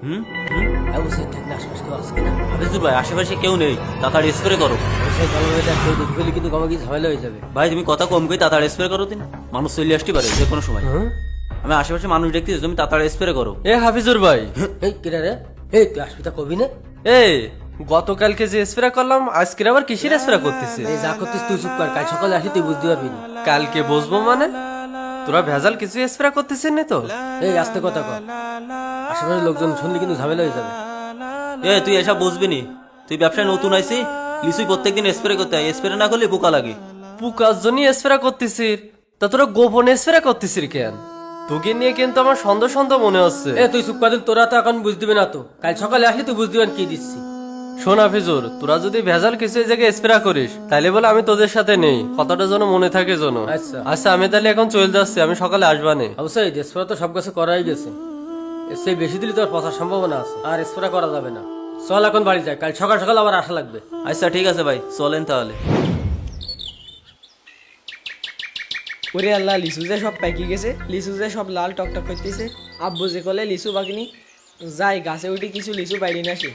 হুম হুম অবশ্যই থাকলে আশেপাশে কেউ আসবে না। হাফিজুর ভাই আশেপাশে কেউ নেই, তাড়াতাড়ি স্প্রে করো। অবশ্যই ভালো হয়ে কেউ দেখে ফেলি কিন্তু কবে কি ঝামেলা হয়ে যাবে। ভাই তুমি কথা কম কই, তাড়াতাড়ি স্প্রে করো। দিন মানুষ চলে আসতে পারে যে কোনো সময়। হ্যাঁ আমি আশেপাশে মানুষ দেখতেছি, তুমি তাড়াতাড়ি স্প্রে করো। এ হাফিজুর ভাই, এই কেটে রে, এই তুই আসবি তা কবি না। এই গতকালকে যে স্প্রে করলাম আজকে আবার কিসের স্প্রে করতেছিস? এই যা করতিস তুই চুপ কর, কাল সকালে আসি তুই বুঝতে পারবি না। কালকে বসবো মানে? তোরা ভেজাল কিছু স্প্রে করতেছিস না তো? এই আস্তে কথা কর, আশেপাশের লোকজন শুনলে কিন্তু ঝামেলা হয়ে যাবে। এ তুই এসব বুঝবি নি, তুই ব্যবসায় নতুন আইসি, লিচুই প্রত্যেকদিন স্প্রে করতে হয়, স্প্রে না করলে পোকা লাগে। পুকার জন্য স্প্রে করতেছিস, তা তোরা গোপনে স্প্রে করতেছিস কেন? তোকে নিয়ে কিন্তু আমার সন্দেহ সন্দেহ মনে হচ্ছে। এ তুই চুপ কর, তোরা তো এখন বুঝতে দিবি না তো, কাল সকালে আসলে তুই বুঝতে পারবি কি দিচ্ছি। শোন হাফিজুর, তোরা যদি ভেজাল কিছু এই জায়গায় স্প্রে করিস তাইলে বলে আমি তোদের সাথে নেই, কথাটা যেন মনে থাকে যেন। আচ্ছা। আচ্ছা আমি তাহলে এখন চলে যাচ্ছি, আমি সকালে আসবানে। অবশ্যই স্প্রে তো সব কাছে করাই গেছে, এর চেয়ে বেশি দিলে তোর পচার সম্ভাবনা আছে, আর স্প্রে করা যাবে না। চল এখন বাড়ি যাই, কাল সকাল সকাল আবার আসা লাগবে। আচ্ছা ঠিক আছে ভাই, চলেন তাহলে। ওরে আল্লাহ, লিচু যে সব পাইকি গেছে, লিচু যে সব লাল টকটক করতেছে। আব্বু যে কলে লিচু বাকিনি, যাই গাছে উঠে কিছু লিচু পাইলি না সে।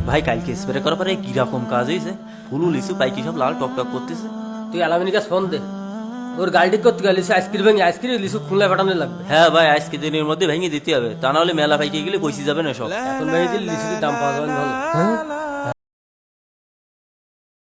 ভাই কালকে স্প্রে করার পরে কিরকম কাজ হয়েছে, ফুলু লিচু পাইকি সব লাল টকটক করতেছে। তুই আলামিনের কাছে ফোন দে, ওর গাড়ি ঠিক করতে গেলে আইসক্রিম ভেঙে আইসক্রিম লিচু খুলনায় পাঠানো লাগবে। হ্যাঁ ভাই আজকে দিনের মধ্যে ভেঙে দিতে হবে, তা না হলে মেলা পাইকে গেলে পয়সা যাবে না সব। এখন ভেঙে দিলে লিচুর দাম পাওয়া যাবে না ভালো।